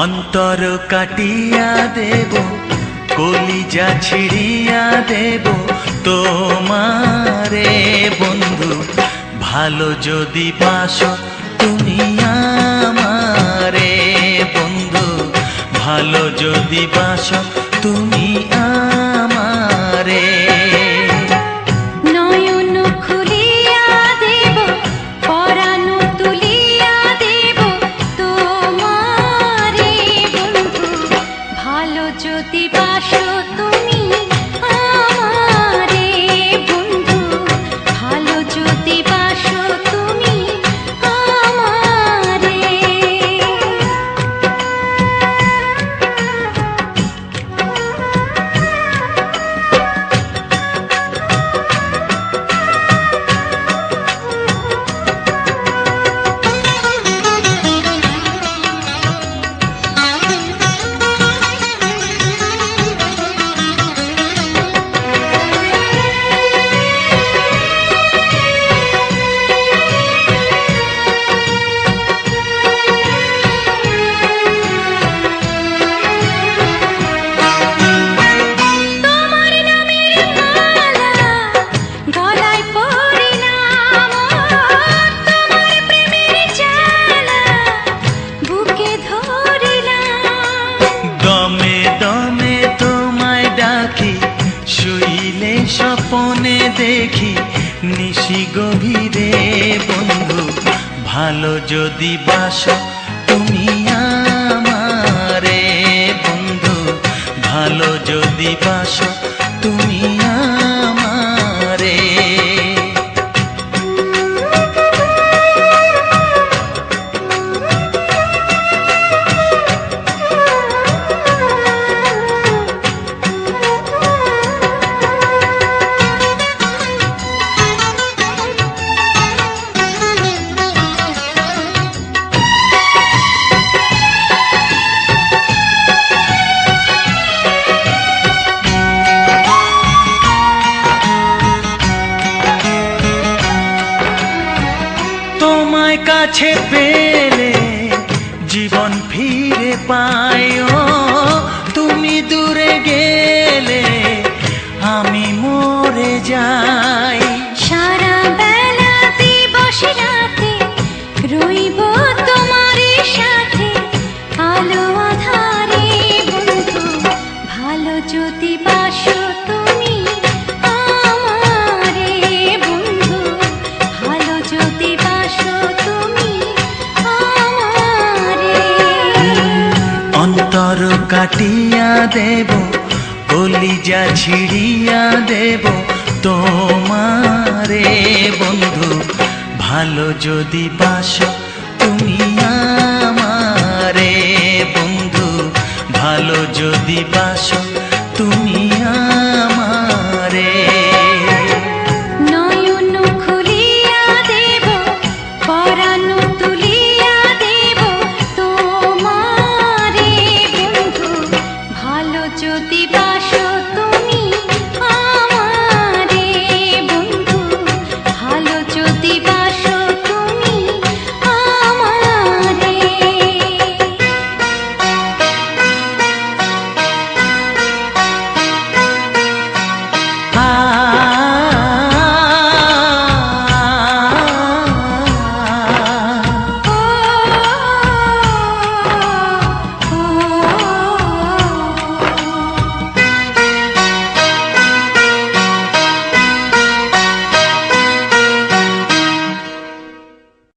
অন্তর কাটিয়া দেব, কলিজা ছিড়িয়া দেব তোমারে বন্ধু। ভালো যদি বাসো তুমি আমারে বন্ধু, ভালো যদি বাসো তুমি আমারে। নয়ন খুলিয়া দেব, পরাণ তুলিয়া দেব তোমারে বন্ধু। ভালো যদি বাসো তুমি আমারে বন্ধু, ভালো যদি বাসো তুমি আমারে। শুইলে স্বপনে দেখি নিশি গভীরে বন্ধু। ভালো যদি বাসো তুমি আমারে বন্ধু, ভালো যদি বাসো তুমি আমারে। তোমায় কাছে পেলে জীবন ফিরে পাই, তুমি দূরে গেলে আমি মরে যাই। সারা বেলা দিবস রাতে রইব তোমার সাথে, আলো আধারে বন্ধু। ভালো যদি বাসো তুমি আমারে বন্ধু, ভালো যদি বাসো তুমি আমারে। অন্তর কাটিয়া দেব, কলিজা ছিড়িয়া দেব তোমারে বন্ধু। ভালো যদি বাসো